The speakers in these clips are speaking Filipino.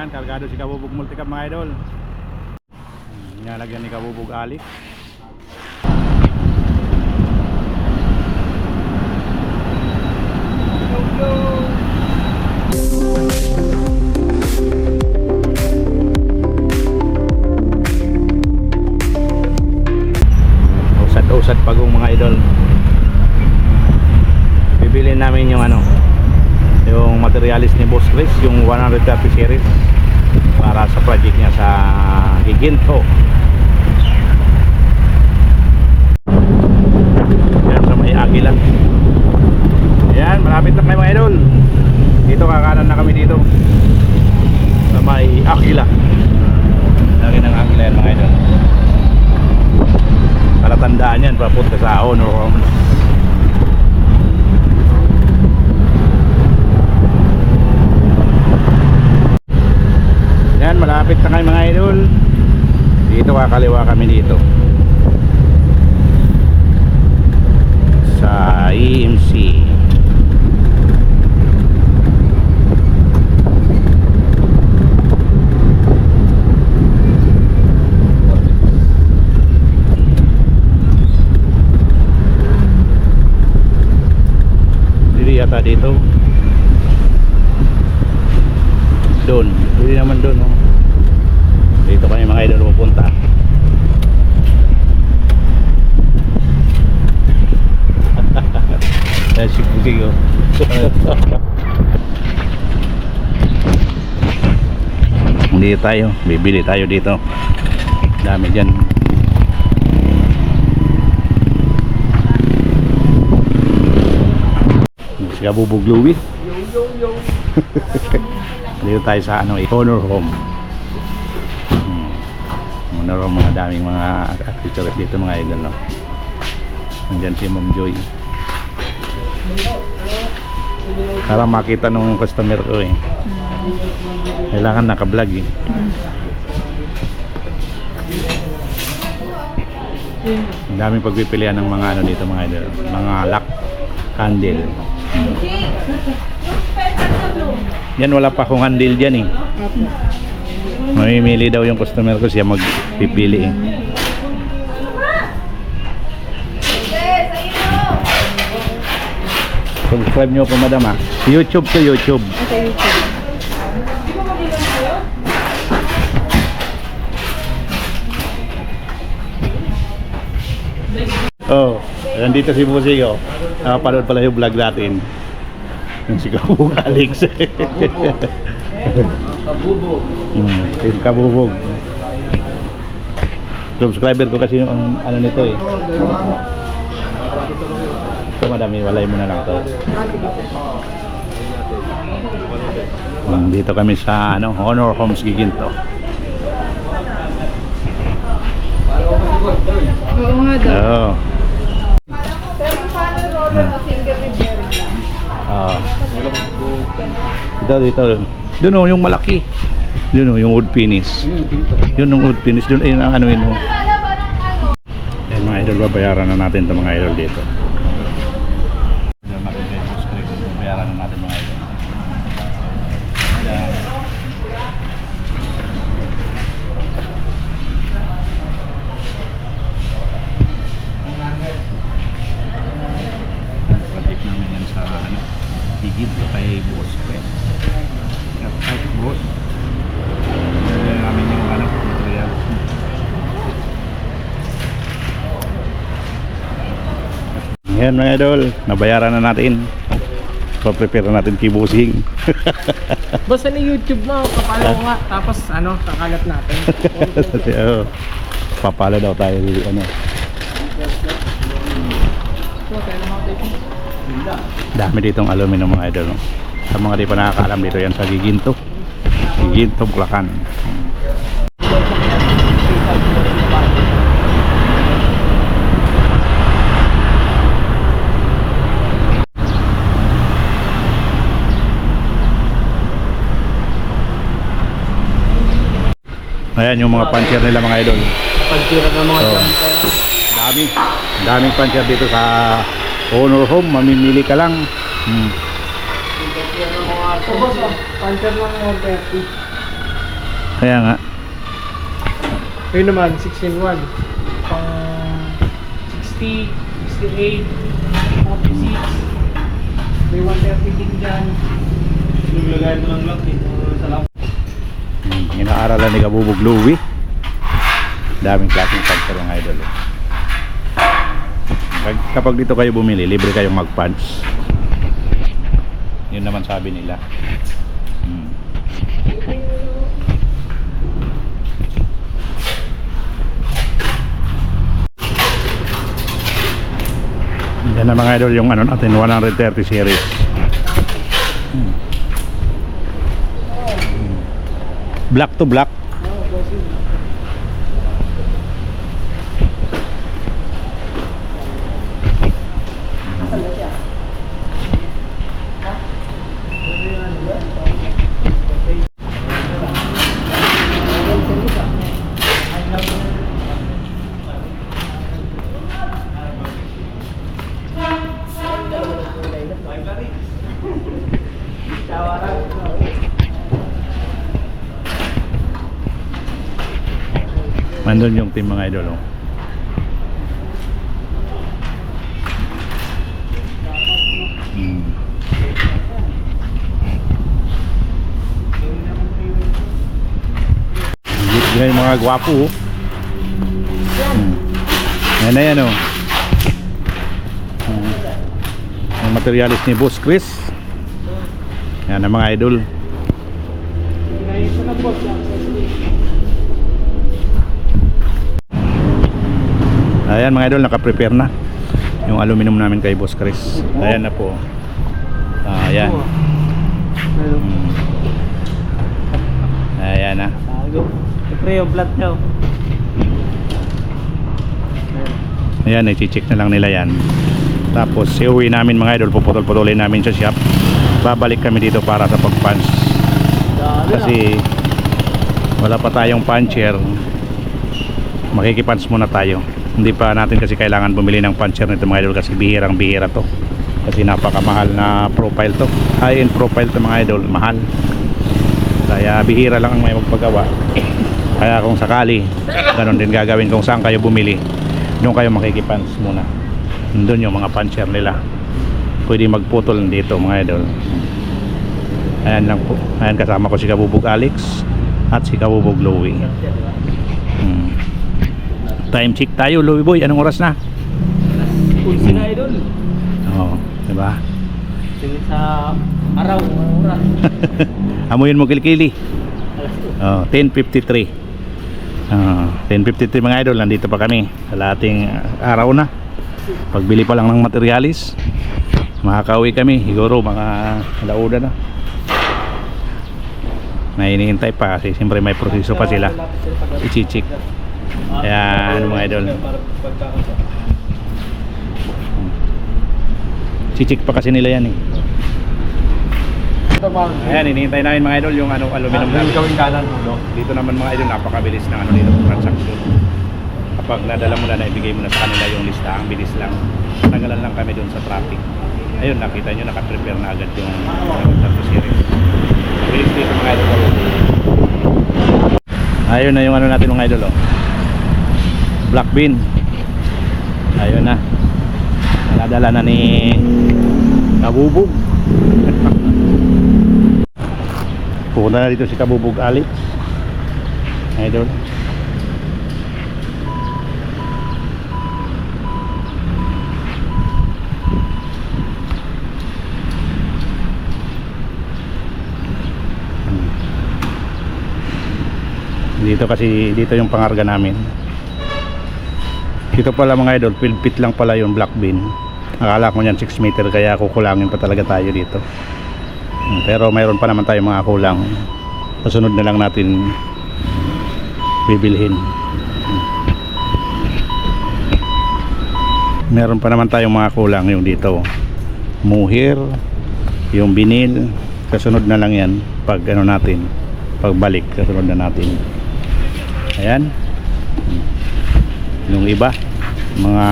Yan, kargado si Kabubog Multicam mga idol. Nalagyan ni Kabubog Alik. Usad-usad pagong mga idol. Bibilin namin yung ano, yung materialis ni Boss Chris, yung 130 series para sa project niya sa Giginto. Yan sa may Agila. Yan, malapit na kayo mga idol. Dito kakanan na kami dito sa may Agila. Lagi ng Agila yan mga idol. Palatandaan yan, papunta sa Honor Home. Yan, malapit na kayo mga idol. Dito kakaliwa kami dito sa EMC. Dili yata dito. Doon, hindi naman doon, oh. Dito kami mga idol pupunta. Yan si Pusig, oh. Hindi tayo, bibili tayo dito. Dami dyan. Si Kabubog Louie. Dito tayo sa ano, Honor Home. Honor Home, mga daming mga accessories dito mga idol, no? Nandyan si Ma'am Joy. Para makita nung customer ko eh. Kailangan naka-vlog eh. Ang daming pagpipilian ng mga ano dito mga idol. Mga lock handle. Yan, wala pa akong handle dyan eh. Mamimili daw yung customer ko, siya magpipili eh. Subscribe nyo po madam ah. YouTube to YouTube. Okay, YouTube. Oh, nandito si Busig oh. Nakapanood pala yung vlog natin. Yung si Kabubog Alex. Kabubog. Yung Kabubog. Subscriber ko kasi yung ano nito eh. So madami, walay mo na lang to. Dito kami sa ano, Honor Homes Giginto. Oo nga daw. Oo. Pero paano roller na finger repairing lang? Dito. Doon oh, yung malaki. Doon oh, yung wood finish. Yun yung wood finish. Doon ayun ang ano yun oh. Yan mga idol, babayaran na natin itong mga idol dito. Babayaran na natin mga idol. Yan. Project namin yan sa ano, higit kay Boss Chris. Ay, Boss. Namin yung ano, material. Yan mga idol, nabayaran na natin. Pa-prepare na natin kay Busing. Basta na YouTube mo, kapalo ko nga. Tapos ano, kakalat natin. Oh, papala daw tayo ano. Dami ditong aluminum mga idol, no? Sa mga di pa nakakaalam, dito yan sa Giginto. Giginto, Bulacan. Ayan yung mga puncher nila mga idol. Pagtira ng mga jump kaya. Daming puncher dito sa Honor Home. Mamimili ka lang. Pagtira ng mga boss, puncher lang 130. Kaya nga. Yun naman, 6-in-1. Pang 60, 68, 46. May 130 din dyan. Yung lagay mo ng lock dito sa lock. Inaaralan ni Kabubog Louie. Daming klaseng puncher mga idol. Kapag dito kayo bumili, libre kayong mag-punch. Yun naman sabi nila. Yan na mga idol yung ano natin 130 series. Black to black. Nandun yung team mga idol. Yan yung mga gwapo. Yan na yan yung materialis ni Boss Chris. Yan ang mga idol. Ayan mga idol, naka-prepare na yung aluminum namin kay Boss Chris. Ayan na po. Ayan. Ayan na. Siyempre yung plat nyo. Ayan, i-check na lang nila yan. Tapos iuwi namin mga idol, puputol-putulin namin sa shop. Babalik kami dito para sa pag-punch. Kasi wala pa tayong puncher. Makikipunch muna tayo. Hindi pa natin kasi kailangan bumili ng puncher nito mga idol kasi bihirang-bihira to. Kasi napakamahal na profile to. High-end profile to mga idol, mahal. Kaya bihira lang ang may magpagawa. Kaya kung sakali, ganun din gagawin kung saan kayo bumili. Doon kayo makikipunch muna. Doon yung mga puncher nila. Pwede magputol dito mga idol. Ayan lang po. Ayan, kasama ko si Kabubog Alex at si Kabubog Louie. Time check tayo, Louie Boy. Anong oras na? Pulsi na idol. Oo, diba? Tingin sa araw, oras. Amuyin mo kilikili. 10:53. 10:53 mga idol, nandito pa kami sa lating araw na. Pagbili pa lang ng materialis, makakauwi kami siguro mga alauna na. May hinihintay pa kasi siyempre may proseso pa sila i-check. Kaya ano mga idol, check pa kasi nila yan eh. Ayan, hinihintay namin mga idol yung ano, aluminum namin. Dito naman mga idol, napakabilis ng ano dito, transaction. Kapag nadala mo na, ibigay mo na sa kanila yung lista, ang bilis lang. Nagalan lang kami dun sa traffic. Ayun, nakita nyo, naka-prepare na agad yung series. Bilis dito mga idol. Ayun na yung ano natin mga idol, black bean. Ayun na, nadala na ni Kabubog. Pupunta na dito si Kabubog Alex, idol. Dito kasi dito yung pangarga namin. Dito pala mga idol, pilpit lang pala yung black bean. Akala ko yan 6 meter, kaya kukulangin pa talaga tayo dito. Pero mayroon pa naman tayo mga kulang. Kasunod na lang natin bibilhin. Meron pa naman tayong mga kulang yung dito. Muhir, yung binil. Kasunod na lang yan pag ano natin, pagbalik kasunod na natin. Ayan. Yung iba, mga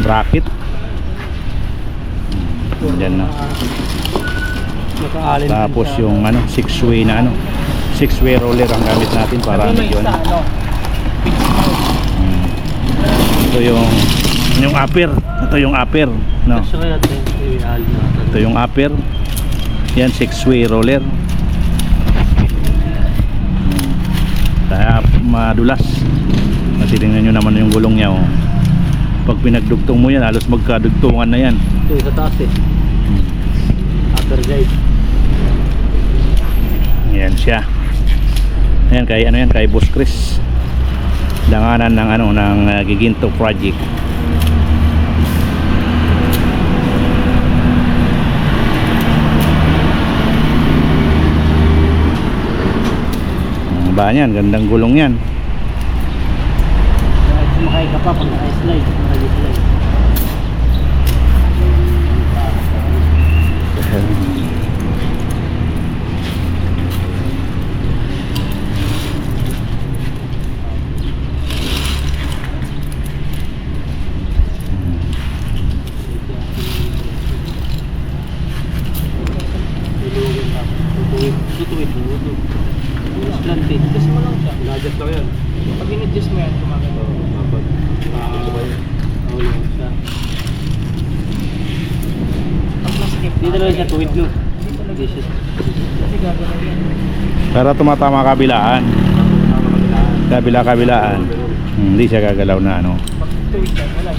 bracket. Diyan na. Tapos yung ano, 6-way na ano, 6-way roller ang gamit natin para Sabi mo medyo isa, ano. ano? Ito yung upper. Ito yung upper, no. Ito yung upper. Yan 6-way roller. Kaya madulas. Kasi tingnan nyo naman yung gulong niya, oh. Pag pinagdugtong mo yan, halos magkadugtungan na yan. Ito sa taas eh. Upper guide. Yan siya. Ayan kay ano yan, kay Boss Chris. Danganan ng ano ng Giginto project. Ang ba yan, gandang gulong yan. Kahit sumakay ka pa pag naka-slide, naka-slide. Tutuwid mo. Slanted. Adjust mo lang siya. Na-adjust lang yan. Pag in-adjust mo yan, kumagano. Dapat. Oo yan siya. Pag masikip. Dito lang siya tuwid no. Dito lang siya. Kasi gagawin yan. Para tumatama kabilaan. Kabilaan. Hindi siya gagalaw na ano. Pag tuwid ka, wala.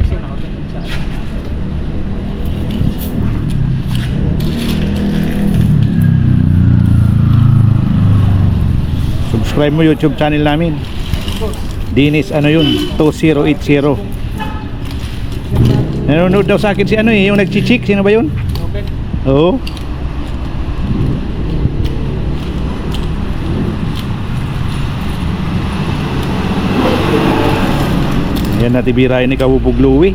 Kasi nakaganon siya. Subscribe mo YouTube channel namin. Dinis ano yun, 2080. Nanonood daw sa akin si ano eh, yung nagchichik, sino ba yun? Okay. Oo. Ayan na tibirahin ni Kabubog Louie.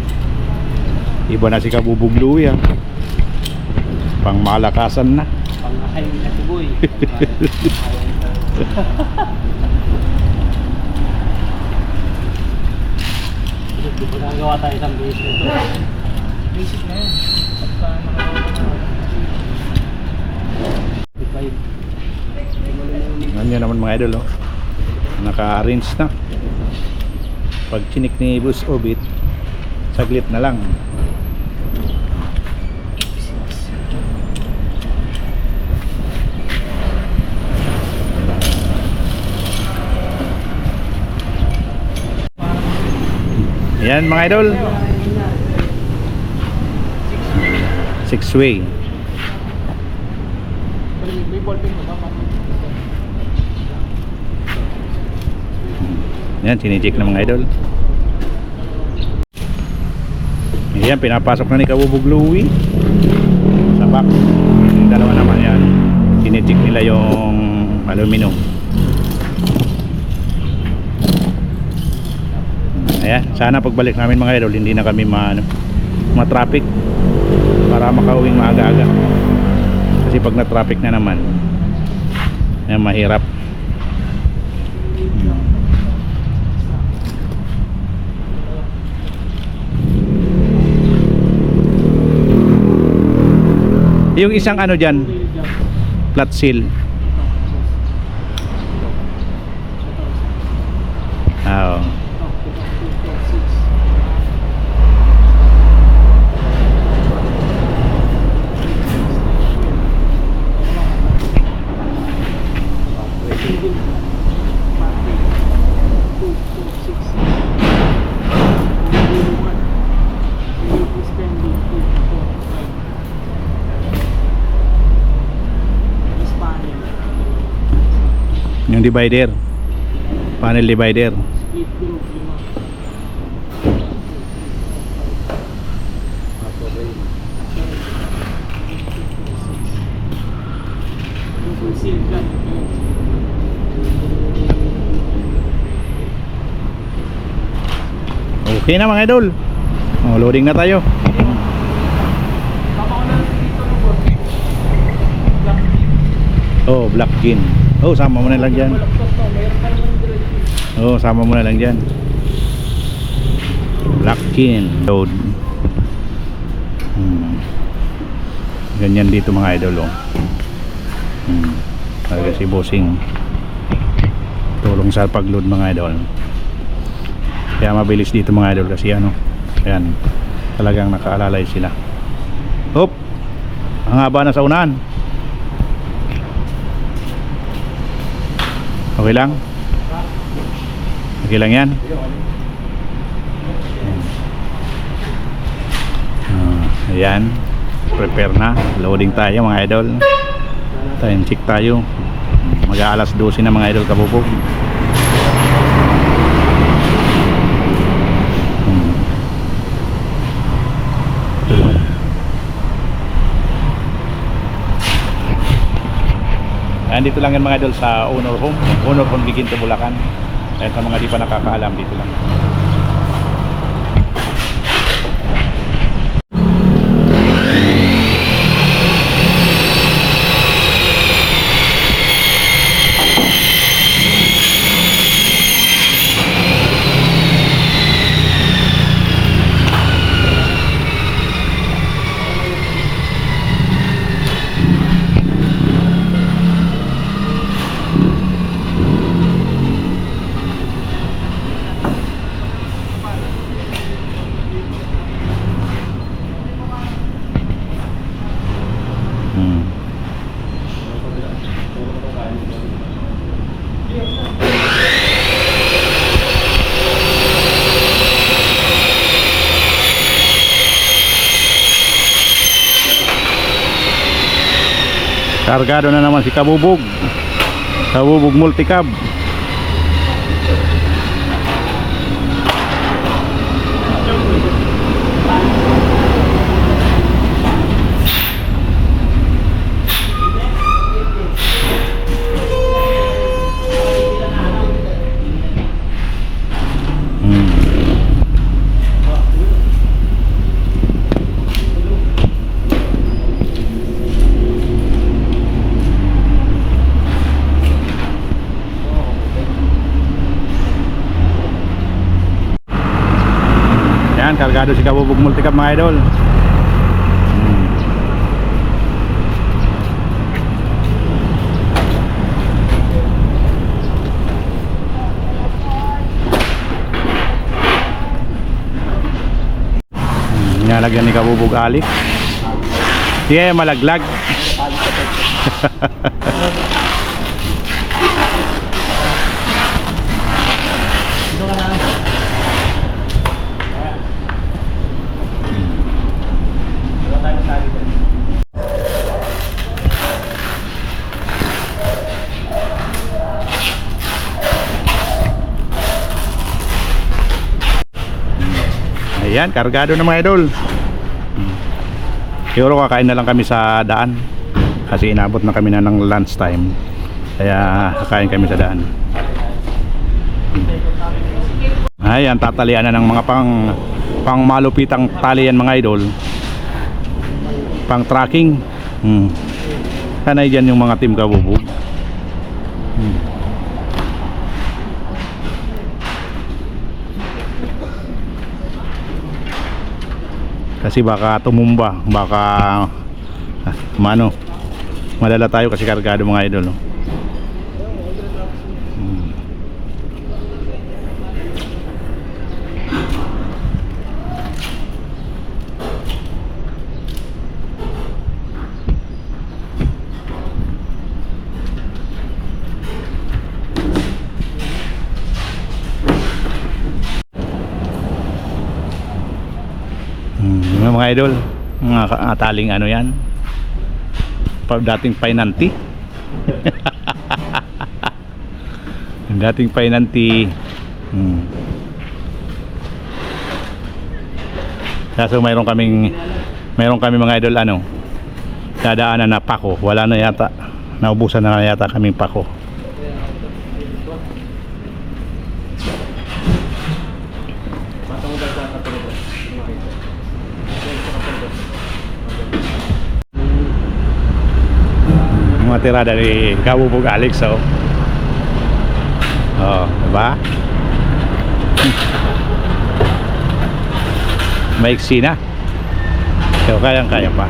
Iba na si Kabubog Louie, ah. Pang malakasan na. Pang-ahay na si Boy. Magagawa tayo isang basic nito. Basic na yun. Pagka nakagawa ka na. Ganyan naman mga idol, oh. Naka-arrange na. Pag chinik ni Boss Obit, saglit na lang. Yan mga idol, 6-way. May ballpen mo ba? Yan, sinicheck ng mga idol. Yan, pinapasok na ni Kabubog Louie sa box. Yung dalawa naman yan, sinicheck nila yung aluminum. Ayan, sana pagbalik namin mga idol hindi na kami ma-traffic para makauwing maaga-aga. Kasi pag na-traffic na naman, ayan, mahirap. Yung isang ano dyan, flat seal. Oo. Yung divider, panel divider. Okay na mga idol. Oh, loading na tayo. Oh, black gin. Oh, sama mo na lang dyan. Oh, sama mo na lang dyan. Black gin. Load. Ganyan dito mga idol, oh. Talaga si bossing tulong sa pagload mga idol. Kaya mabilis dito mga idol kasi ano, ayan, talagang nakaalalay sila. Hop, ang haba na sa unahan. Okay lang? Okay lang yan? Ayan, prepare na, loading tayo mga idol. Time check tayo, mag-aalas 12 na mga idol kabubog. Dito lang yan mga idol sa Honor Home Giginto, Bulacan. Ayan, sa mga di pa nakakaalam, dito lang. Kargado na naman si Kabubog Multicab. Kargado si Kabubog Multicab mga idol. Nalagyan ni Kabubog Alik. Sige, malaglag. Ayan, kargado na mga idol. Siguro kakain na lang kami sa daan kasi inabot na kami na ng lunch time. Kaya kakain kami sa daan. Ayan, tatalian na ng mga pang malupitang talian mga idol. Pang tracking. Sanay dyan yung mga team Kabubog. Kasi baka tumumba, baka madala tayo kasi kargado mga idol. Mga idol, mga taling ano yan, dating painanti. Dating painanti. Kaso mayroon kami mga idol dadaanan na pako. Wala na yata, naubusan na yata kaming pako. Mga tira dari Kabubog Alex, oh, diba? Maiksi na, pero kayang-kaya pa.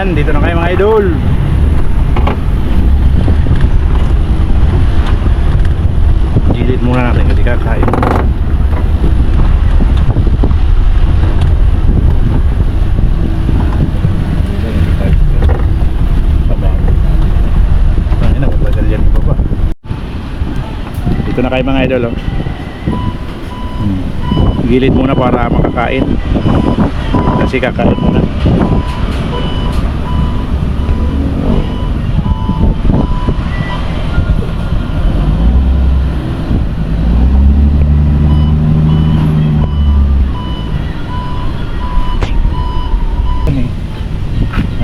Ayan, dito na kayo mga idol. Gilid muna natin kasi kakain. Dito na kayo mga idol, oh. Gilid muna para makakain. Kasi kakain muna.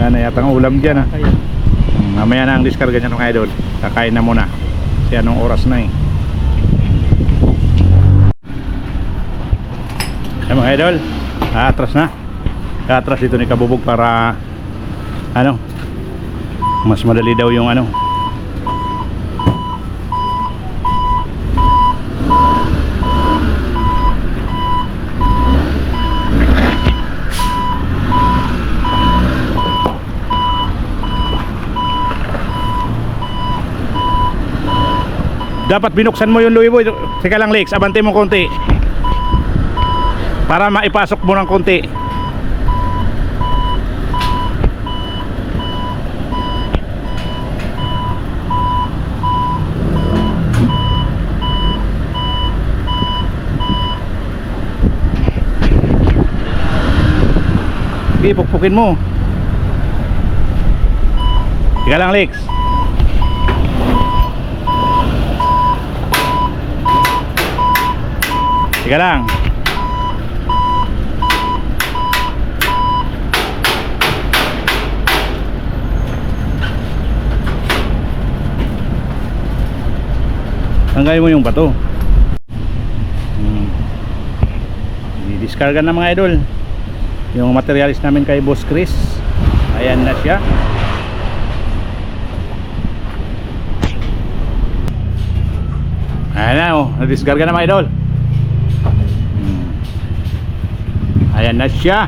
Yan na yata ang ulam dyan, ha. Mamaya na ang diskarga niya mga idol. Kakain na muna. Kasi anong oras na, eh. Ay mga idol, atras na. Atras dito ni Kabubog para ano, mas madali daw yung ano. Dapat binuksan mo yung Louis Boy. Teka lang Lex, abante mo konti para maipasok mo ng konti. Sige, pukpukin mo. Teka lang Lex. Teka lang. Tanggalin mo yung bato. Di-discarga na mga idol yung materialis namin kay Boss Chris. Ayan na siya. Ayan na, oh, na-discarga na mga idol. Ayan na siya.